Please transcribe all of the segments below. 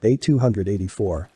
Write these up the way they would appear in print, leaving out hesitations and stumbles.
A284.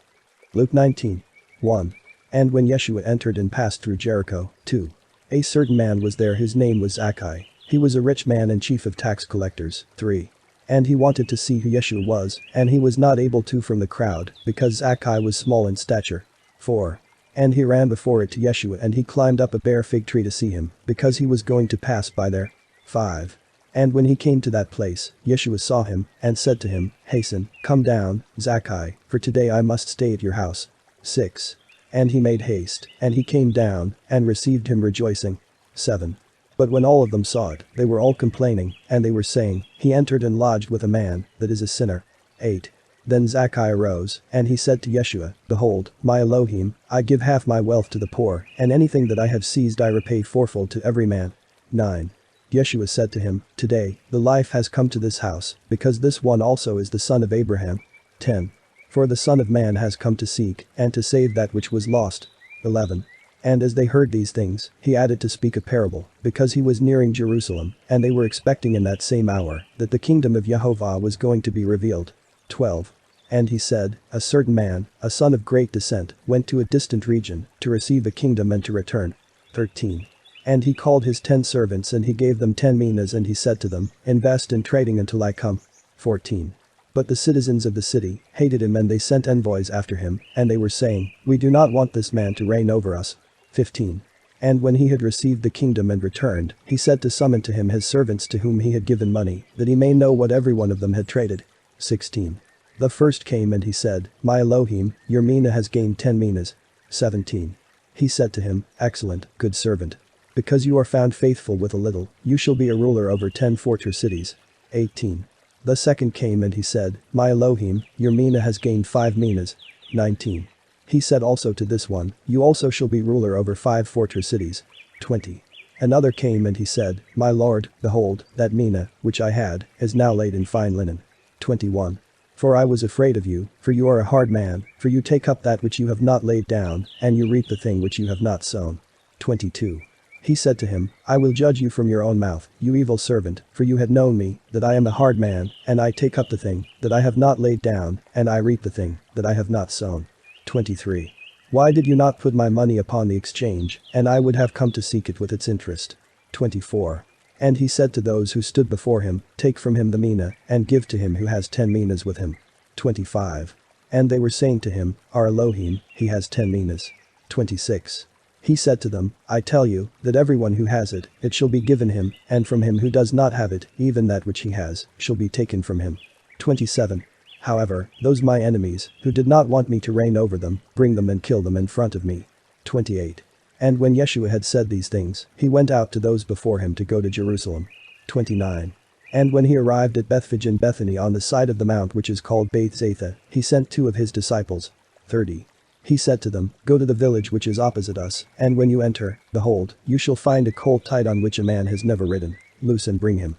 Luke 19. 1. And when Yeshua entered and passed through Jericho, 2. A certain man was there whose name was Zacchaeus. He was a rich man and chief of tax collectors. 3. And he wanted to see who Yeshua was, and he was not able to from the crowd, because Zacchaeus was small in stature. 4. And he ran before it to Yeshua and he climbed up a bare fig tree to see him, because he was going to pass by there. 5. And when he came to that place, Yeshua saw him, and said to him, Hasten, come down, Zacchaeus, for today I must stay at your house. 6. And he made haste, and he came down, and received him rejoicing. 7. But when all of them saw it, they were all complaining, and they were saying, He entered and lodged with a man that is a sinner. 8. Then Zacchaeus arose, and he said to Yeshua, Behold, my Elo-heem, I give half my wealth to the poor, and anything that I have seized I repay fourfold to every man. 9. Yeshua said to him, Today, the life has come to this house, because this one also is the son of Abraham. 10. For the Son of Man has come to seek, and to save that which was lost. 11. And as they heard these things, he added to speak a parable, because he was nearing Jerusalem, and they were expecting in that same hour, that the kingdom of YEHOVAH was going to be revealed. 12. And he said, A certain man, a son of great descent, went to a distant region, to receive the kingdom and to return. 13. And he called his 10 servants and he gave them 10 minas and he said to them, Invest in trading until I come. 14. But the citizens of the city hated him and they sent envoys after him, and they were saying, We do not want this man to reign over us. 15. And when he had received the kingdom and returned, he said to summon to him his servants to whom he had given money, that he may know what every one of them had traded. 16. The first came and he said, My Elo-heem, your mina has gained 10 minas. 17. He said to him, Excellent, good servant. Because you are found faithful with a little, you shall be a ruler over 10 fortress cities. 18. The second came and he said, My Elo-heem, your mina has gained 5 minas. 19. He said also to this one, You also shall be ruler over 5 fortress cities. 20. Another came and he said, My lord, behold, that mina, which I had, is now laid in fine linen. 21. For I was afraid of you, for you are a hard man, for you take up that which you have not laid down, and you reap the thing which you have not sown. 22. He said to him, I will judge you from your own mouth, you evil servant, for you had known me, that I am a hard man, and I take up the thing that I have not laid down, and I reap the thing that I have not sown. 23. Why did you not put my money upon the exchange, and I would have come to seek it with its interest? 24. And he said to those who stood before him, Take from him the mina, and give to him who has 10 minas with him. 25. And they were saying to him, Our Elo-heem, he has 10 minas. 26. He said to them, I tell you, that everyone who has it, it shall be given him, and from him who does not have it, even that which he has, shall be taken from him. 27. However, those my enemies, who did not want me to reign over them, bring them and kill them in front of me. 28. And when Yeshua had said these things, he went out to those before him to go to Jerusalem. 29. And when he arrived at Bethphage in Bethany on the side of the mount which is called Bethzatha, he sent 2 of his disciples. 30. He said to them, Go to the village which is opposite us, and when you enter, behold, you shall find a colt tied on which a man has never ridden. Loose and bring him.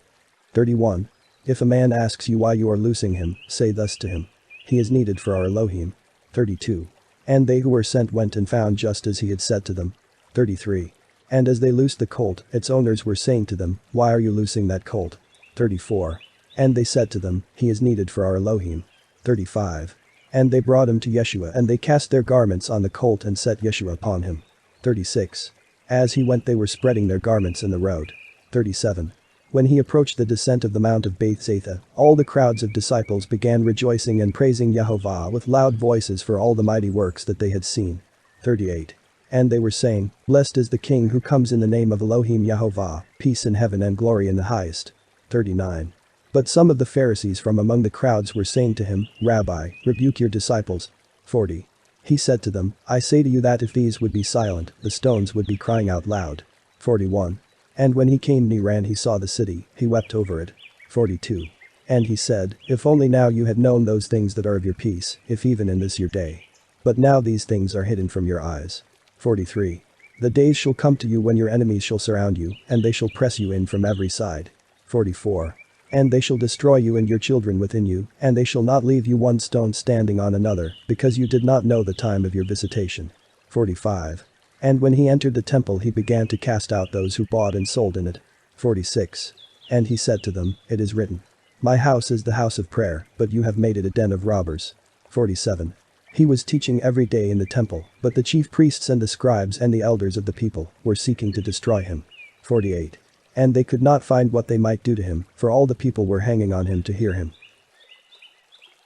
31. If a man asks you why you are loosing him, say thus to him, He is needed for our Elohim. 32. And they who were sent went and found just as he had said to them. 33. And as they loosed the colt, its owners were saying to them, Why are you loosing that colt? 34. And they said to them, He is needed for our Elohim. 35. And they brought him to Yeshua and they cast their garments on the colt and set Yeshua upon him. 36. As he went they were spreading their garments in the road. 37. When he approached the descent of the mount of Bethzatha, all the crowds of disciples began rejoicing and praising Yehovah with loud voices for all the mighty works that they had seen. 38. And they were saying, Blessed is the King who comes in the name of Elohim Yehovah, peace in heaven and glory in the highest. 39. But some of the Pharisees from among the crowds were saying to him, Rabbi, rebuke your disciples. 40. He said to them, I say to you that if these would be silent, the stones would be crying out loud. 41. And when he came near and he saw the city, he wept over it. 42. And he said, If only now you had known those things that are of your peace, if even in this your day. But now these things are hidden from your eyes. 43. The days shall come to you when your enemies shall surround you, and they shall press you in from every side. 44. And they shall destroy you and your children within you, and they shall not leave you one stone standing on another, because you did not know the time of your visitation. 45. And when he entered the temple he began to cast out those who bought and sold in it. 46. And he said to them, It is written, My house is the house of prayer, but you have made it a den of robbers. 47. He was teaching every day in the temple, but the chief priests and the scribes and the elders of the people were seeking to destroy him. 48. And they could not find what they might do to him, for all the people were hanging on him to hear him.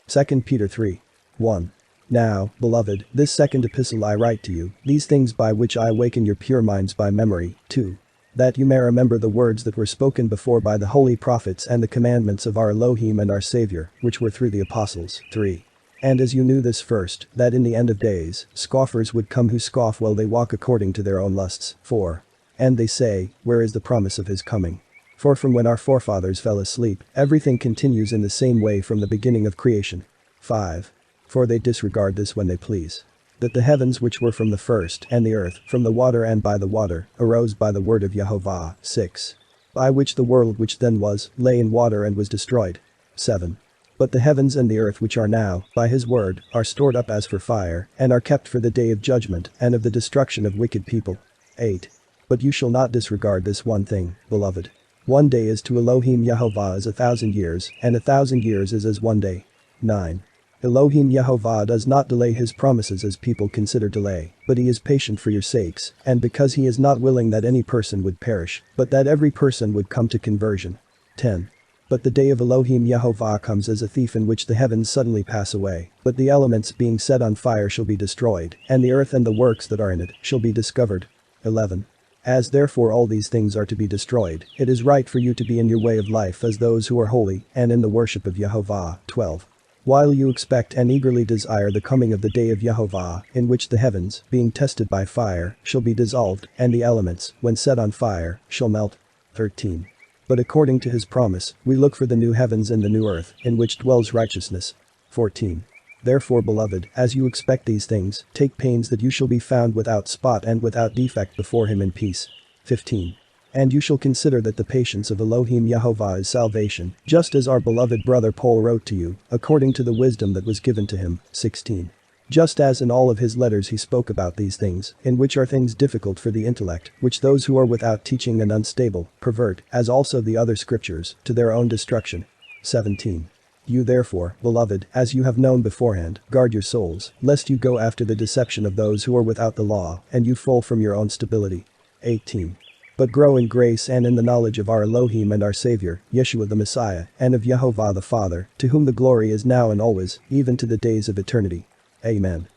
2 Peter 3. 1. Now, beloved, this second epistle I write to you, these things by which I awaken your pure minds by memory. 2. That you may remember the words that were spoken before by the holy prophets and the commandments of our Elo-heem and our Savior, which were through the apostles. 3. And as you knew this first, that in the end of days, scoffers would come who scoff while they walk according to their own lusts. 4. And they say, where is the promise of his coming? For from when our forefathers fell asleep, everything continues in the same way from the beginning of creation. 5. For they disregard this when they please. That the heavens which were from the first, and the earth, from the water and by the water, arose by the word of YEHOVAH. 6. By which the world which then was, lay in water and was destroyed. 7. But the heavens and the earth which are now, by his word, are stored up as for fire, and are kept for the day of judgment, and of the destruction of wicked people. 8. But you shall not disregard this one thing, beloved. One day is to Elohim Yehovah as 1,000 years, and 1,000 years is as one day. 9. Elohim Yehovah does not delay his promises as people consider delay, but he is patient for your sakes, and because he is not willing that any person would perish, but that every person would come to conversion. 10. But the day of Elohim Yehovah comes as a thief in which the heavens suddenly pass away, but the elements being set on fire shall be destroyed, and the earth and the works that are in it shall be discovered. 11. As therefore all these things are to be destroyed, it is right for you to be in your way of life as those who are holy, and in the worship of Yehovah. 12. While you expect and eagerly desire the coming of the day of Yehovah, in which the heavens, being tested by fire, shall be dissolved, and the elements, when set on fire, shall melt. 13. But according to his promise, we look for the new heavens and the new earth, in which dwells righteousness. 14. Therefore, beloved, as you expect these things, take pains that you shall be found without spot and without defect before him in peace. 15. And you shall consider that the patience of Elohim Yehovah is salvation, just as our beloved brother Paul wrote to you, according to the wisdom that was given to him. 16. Just as in all of his letters he spoke about these things, in which are things difficult for the intellect, which those who are without teaching and unstable, pervert, as also the other scriptures, to their own destruction. 17. You therefore, beloved, as you have known beforehand, guard your souls, lest you go after the deception of those who are without the law, and you fall from your own stability. 18. But grow in grace and in the knowledge of our Elohim and our Savior, Yeshua the Messiah, and of Yehovah the Father, to whom the glory is now and always, even to the days of eternity. Amen.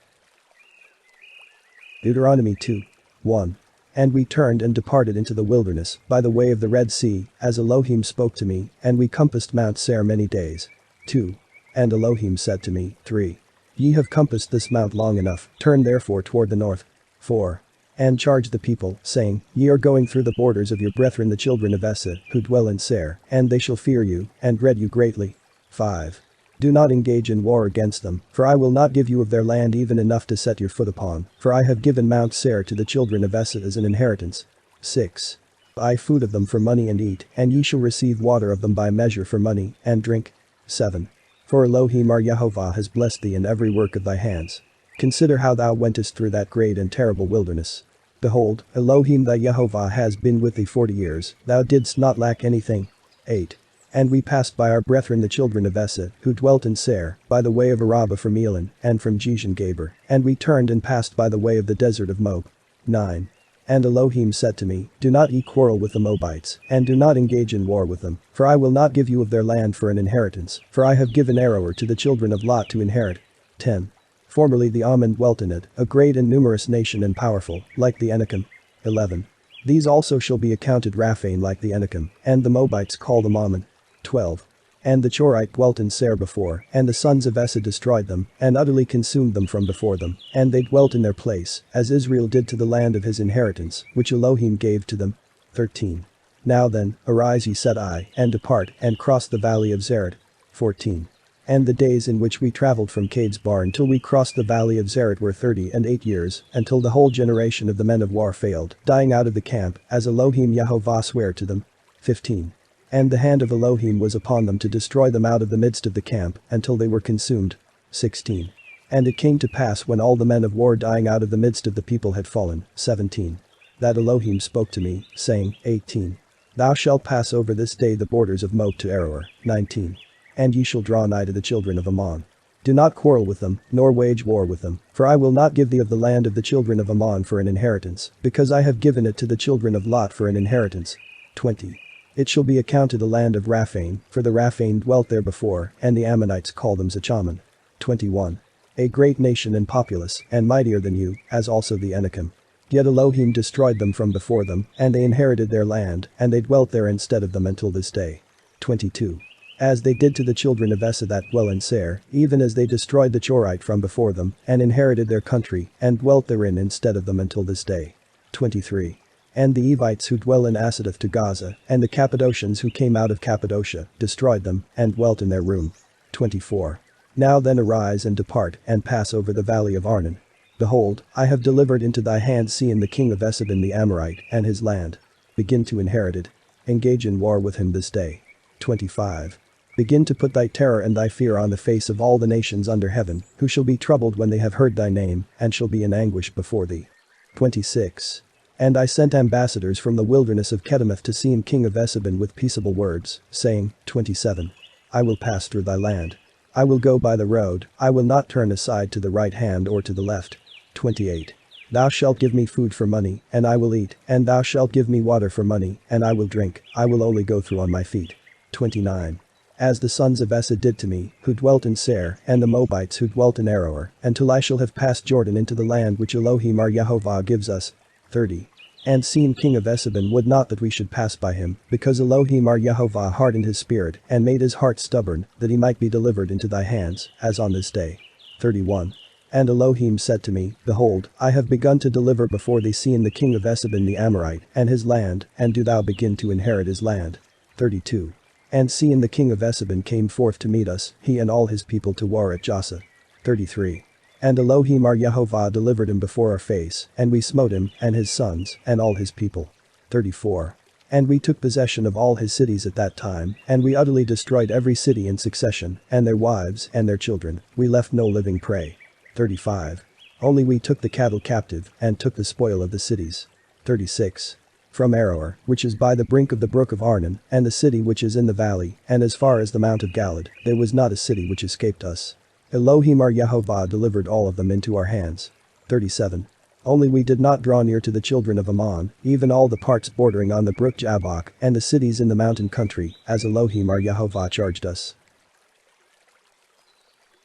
Deuteronomy 2. 1. And we turned and departed into the wilderness, by the way of the Red Sea, as Elohim spoke to me, and we compassed Mount Seir many days. 2. And Elohim said to me, 3. Ye have compassed this mount long enough, turn therefore toward the north. 4. And charge the people, saying, Ye are going through the borders of your brethren the children of Esau, who dwell in Seir, and they shall fear you, and dread you greatly. 5. Do not engage in war against them, for I will not give you of their land even enough to set your foot upon, for I have given Mount Seir to the children of Esau as an inheritance. 6. Buy food of them for money and eat, and ye shall receive water of them by measure for money, and drink. 7. For Elohim our Yehovah has blessed thee in every work of thy hands. Consider how thou wentest through that great and terrible wilderness. Behold, Elohim thy Yehovah has been with thee 40 years, thou didst not lack anything. 8. And we passed by our brethren the children of Esau, who dwelt in Seir, by the way of Arabah from Elim, and from Jezan-Geber, and we turned and passed by the way of the desert of Moab. 9. And Elohim said to me, Do not ye quarrel with the Moabites, and do not engage in war with them, for I will not give you of their land for an inheritance, for I have given Aroer to the children of Lot to inherit. 10. Formerly the Ammon dwelt in it, a great and numerous nation and powerful, like the Anakim. 11. These also shall be accounted Raphaim like the Anakim, and the Moabites call them Ammon. 12. And the Chorite dwelt in Seir before, and the sons of Esau destroyed them, and utterly consumed them from before them, and they dwelt in their place, as Israel did to the land of his inheritance, which Elohim gave to them. 13. Now then, arise ye said I, and depart, and cross the valley of Zered. 14. And the days in which we traveled from Cades Bar until we crossed the valley of Zered were 38 years, until the whole generation of the men of war failed, dying out of the camp, as Elohim Yehovah sware to them. 15. And the hand of Elohim was upon them to destroy them out of the midst of the camp, until they were consumed. 16. And it came to pass when all the men of war dying out of the midst of the people had fallen. 17. That Elohim spoke to me, saying, 18. Thou shalt pass over this day the borders of Moab to Aroer. 19. And ye shall draw nigh to the children of Ammon. Do not quarrel with them, nor wage war with them, for I will not give thee of the land of the children of Ammon for an inheritance, because I have given it to the children of Lot for an inheritance. 20. It shall be accounted a land of Raphaim, for the Raphaim dwelt there before, and the Ammonites call them Zachaman. 21. A great nation and populous, and mightier than you, as also the Anakim. Yet Elohim destroyed them from before them, and they inherited their land, and they dwelt there instead of them until this day. 22. As they did to the children of Esau that dwell in Seir, even as they destroyed the Chorite from before them, and inherited their country, and dwelt therein instead of them until this day. 23. And the Evites who dwell in Asadoth to Gaza, and the Cappadocians who came out of Cappadocia, destroyed them, and dwelt in their room. 24. Now then arise and depart, and pass over the valley of Arnon. Behold, I have delivered into thy hand Sihon the king of Esabon the Amorite, and his land. Begin to inherit it. Engage in war with him this day. 25. Begin to put thy terror and thy fear on the face of all the nations under heaven, who shall be troubled when they have heard thy name, and shall be in anguish before thee. 26. And I sent ambassadors from the wilderness of Kedemoth to Sihon king of Esabon with peaceable words, saying, 27. I will pass through thy land. I will go by the road, I will not turn aside to the right hand or to the left. 28. Thou shalt give me food for money, and I will eat, and thou shalt give me water for money, and I will drink, I will only go through on my feet. 29. As the sons of Esau did to me, who dwelt in Seir, and the Moabites who dwelt in Aroer, until I shall have passed Jordan into the land which Elohim our Yehovah gives us. 30. And Sihon king of Esabon would not that we should pass by him, because Elohim our Yehovah hardened his spirit, and made his heart stubborn, that he might be delivered into thy hands, as on this day. 31. And Elohim said to me, Behold, I have begun to deliver before thee Sihon the king of Esabon the Amorite, and his land, and do thou begin to inherit his land. 32. And Sihon the king of Esabon came forth to meet us, he and all his people to war at Jasa. 33. And Elohim our Yehovah delivered him before our face, and we smote him, and his sons, and all his people. 34. And we took possession of all his cities at that time, and we utterly destroyed every city in succession, and their wives, and their children, we left no living prey. 35. Only we took the cattle captive, and took the spoil of the cities. 36. From Aroer, which is by the brink of the brook of Arnon, and the city which is in the valley, and as far as the mount of Galad, there was not a city which escaped us. Elohim our Yehovah delivered all of them into our hands. 37. Only we did not draw near to the children of Ammon, even all the parts bordering on the brook Jabbok, and the cities in the mountain country, as Elohim our Yehovah charged us.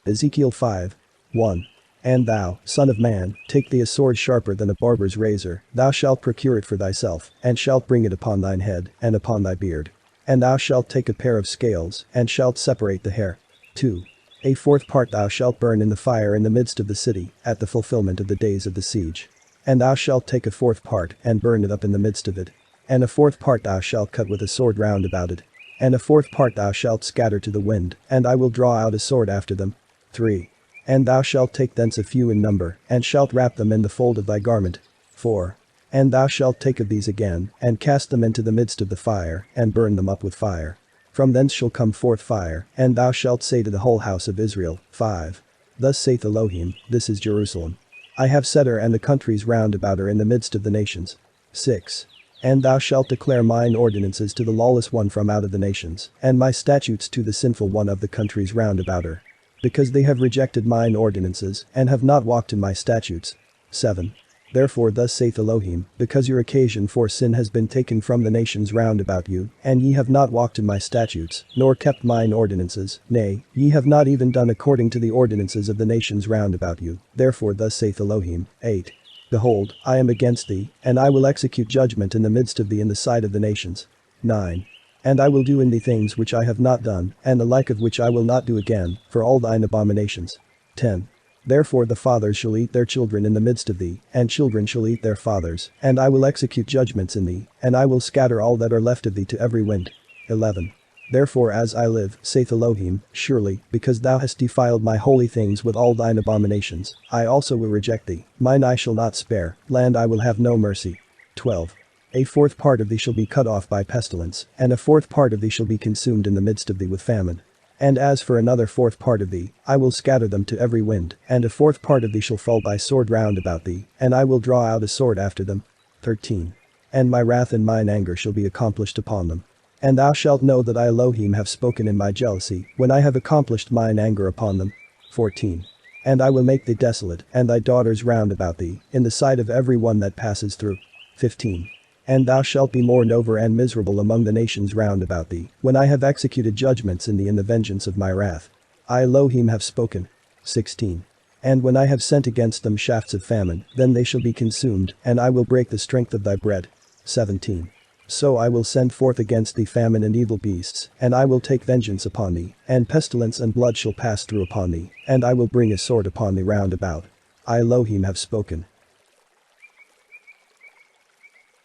Ezekiel 5. 1. And thou, son of man, take thee a sword sharper than a barber's razor, thou shalt procure it for thyself, and shalt bring it upon thine head, and upon thy beard. And thou shalt take a pair of scales, and shalt separate the hair. 2. A fourth part thou shalt burn in the fire in the midst of the city, at the fulfillment of the days of the siege. And thou shalt take a fourth part, and burn it up in the midst of it. And a fourth part thou shalt cut with a sword round about it. And a fourth part thou shalt scatter to the wind, and I will draw out a sword after them. 3. And thou shalt take thence a few in number, and shalt wrap them in the fold of thy garment. 4. And thou shalt take of these again, and cast them into the midst of the fire, and burn them up with fire. From thence shall come forth fire, and thou shalt say to the whole house of Israel. 5. Thus saith Elohim, this is Jerusalem. I have set her and the countries round about her in the midst of the nations. 6. And thou shalt declare mine ordinances to the lawless one from out of the nations, and my statutes to the sinful one of the countries round about her. Because they have rejected mine ordinances, and have not walked in my statutes. 7. Therefore thus saith Elohim, because your occasion for sin has been taken from the nations round about you, and ye have not walked in my statutes, nor kept mine ordinances, nay, ye have not even done according to the ordinances of the nations round about you, therefore thus saith Elohim. 8. Behold, I am against thee, and I will execute judgment in the midst of thee in the sight of the nations. 9. And I will do in thee things which I have not done, and the like of which I will not do again, for all thine abominations. 10. Therefore the fathers shall eat their children in the midst of thee, and children shall eat their fathers, and I will execute judgments in thee, and I will scatter all that are left of thee to every wind. 11. Therefore as I live, saith Elohim, surely, because thou hast defiled my holy things with all thine abominations, I also will reject thee, mine eye shall not spare, land I will have no mercy. 12. A fourth part of thee shall be cut off by pestilence, and a fourth part of thee shall be consumed in the midst of thee with famine. And as for another fourth part of thee, I will scatter them to every wind, and a fourth part of thee shall fall by sword round about thee, and I will draw out a sword after them. 13. And my wrath and mine anger shall be accomplished upon them. And thou shalt know that I Elohim have spoken in my jealousy, when I have accomplished mine anger upon them. 14. And I will make thee desolate, and thy daughters round about thee, in the sight of every one that passes through. 15. And thou shalt be mourned over and miserable among the nations round about thee, when I have executed judgments in thee in the vengeance of my wrath. I Elohim have spoken. 16. And when I have sent against them shafts of famine, then they shall be consumed, and I will break the strength of thy bread. 17. So I will send forth against thee famine and evil beasts, and I will take vengeance upon thee, and pestilence and blood shall pass through upon thee, and I will bring a sword upon thee round about. I Elohim have spoken.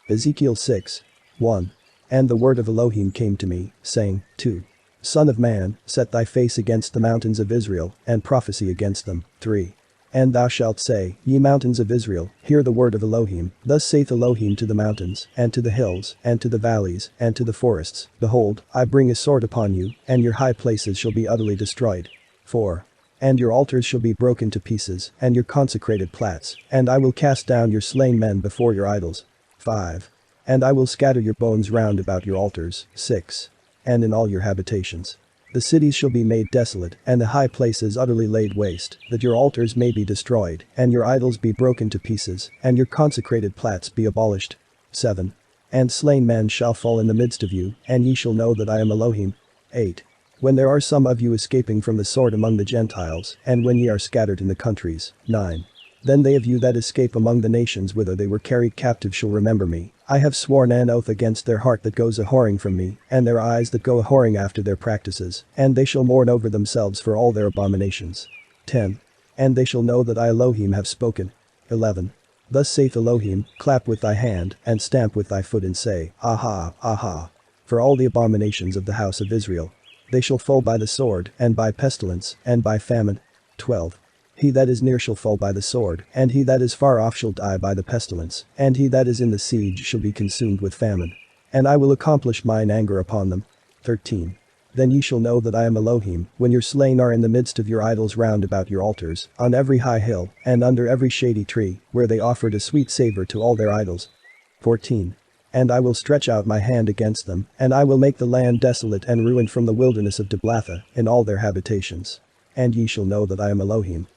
Ezekiel 6. 1. And the word of Elohim came to me, saying, 2. Son of man, set thy face against the mountains of Israel, and prophesy against them. 3. And thou shalt say, Ye mountains of Israel, hear the word of Elohim. Thus saith Elohim to the mountains, and to the hills, and to the valleys, and to the forests, Behold, I bring a sword upon you, and your high places shall be utterly destroyed. 4. And your altars shall be broken to pieces, and your consecrated plats, and I will cast down your slain men before your idols. 5. And I will scatter your bones round about your altars. 6. And in all your habitations. The cities shall be made desolate, and the high places utterly laid waste, that your altars may be destroyed, and your idols be broken to pieces, and your consecrated plats be abolished. 7. And slain men shall fall in the midst of you, and ye shall know that I am Elohim. 8. When there are some of you escaping from the sword among the Gentiles, and when ye are scattered in the countries. 9. Then they of you that escape among the nations whither they were carried captive shall remember me. I have sworn an oath against their heart that goes a-whoring from me, and their eyes that go a-whoring after their practices, and they shall mourn over themselves for all their abominations. 10. And they shall know that I Elohim have spoken. 11. Thus saith Elohim, clap with thy hand, and stamp with thy foot and say, Aha, aha. For all the abominations of the house of Israel. They shall fall by the sword, and by pestilence, and by famine. 12. He that is near shall fall by the sword, and he that is far off shall die by the pestilence, and he that is in the siege shall be consumed with famine. And I will accomplish mine anger upon them. 13. Then ye shall know that I am Elohim, when your slain are in the midst of your idols round about your altars, on every high hill, and under every shady tree, where they offered a sweet savor to all their idols. 14. And I will stretch out my hand against them, and I will make the land desolate and ruined from the wilderness of Diblatha, in all their habitations. And ye shall know that I am Elohim.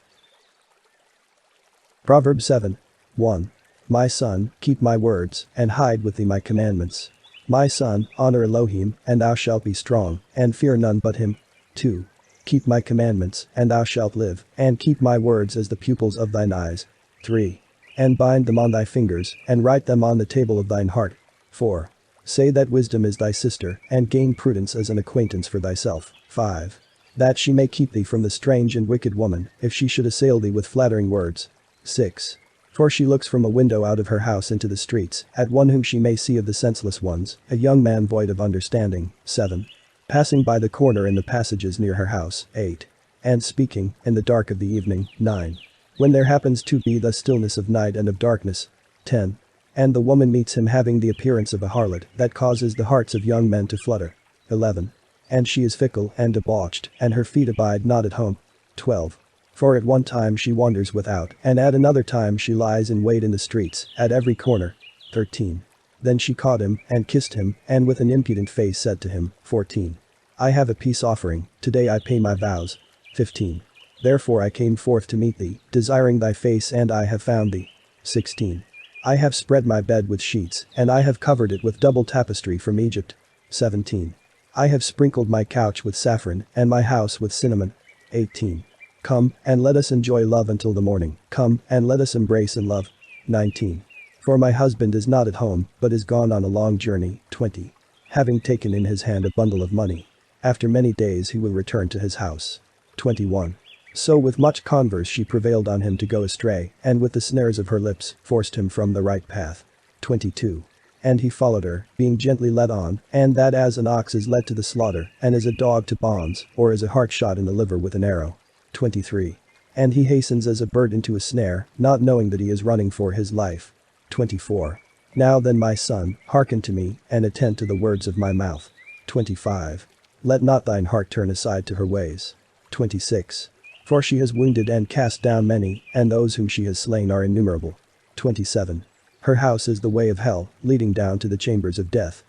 Proverbs 7. 1. My son, keep my words, and hide with thee my commandments. My son, honor Elohim, and thou shalt be strong, and fear none but him. 2. Keep my commandments, and thou shalt live, and keep my words as the pupils of thine eyes. 3. And bind them on thy fingers, and write them on the table of thine heart. 4. Say that wisdom is thy sister, and gain prudence as an acquaintance for thyself. 5. That she may keep thee from the strange and wicked woman, if she should assail thee with flattering words. 6. For she looks from a window out of her house into the streets, at one whom she may see of the senseless ones, a young man void of understanding. 7. Passing by the corner in the passages near her house. 8. And speaking, in the dark of the evening. 9. When there happens to be the stillness of night and of darkness. 10. And the woman meets him having the appearance of a harlot, that causes the hearts of young men to flutter. 11. And she is fickle and debauched, and her feet abide not at home. 12. For at one time she wanders without, and at another time she lies in wait in the streets, at every corner. 13. Then she caught him, and kissed him, and with an impudent face said to him. 14. I have a peace offering, today I pay my vows. 15. Therefore I came forth to meet thee, desiring thy face, and I have found thee. 16. I have spread my bed with sheets, and I have covered it with double tapestry from Egypt. 17. I have sprinkled my couch with saffron, and my house with cinnamon. 18. Come, and let us enjoy love until the morning. Come, and let us embrace in love. 19. For my husband is not at home, but is gone on a long journey. 20. Having taken in his hand a bundle of money. After many days he will return to his house. 21. So with much converse she prevailed on him to go astray, and with the snares of her lips, forced him from the right path. 22. And he followed her, being gently led on, and that as an ox is led to the slaughter, and as a dog to bonds, or as a hart shot in the liver with an arrow. 23. And he hastens as a bird into a snare, not knowing that he is running for his life. 24. Now then, my son, hearken to me, and attend to the words of my mouth. 25. Let not thine heart turn aside to her ways. 26. For she has wounded and cast down many, and those whom she has slain are innumerable. 27. Her house is the way of hell, leading down to the chambers of death.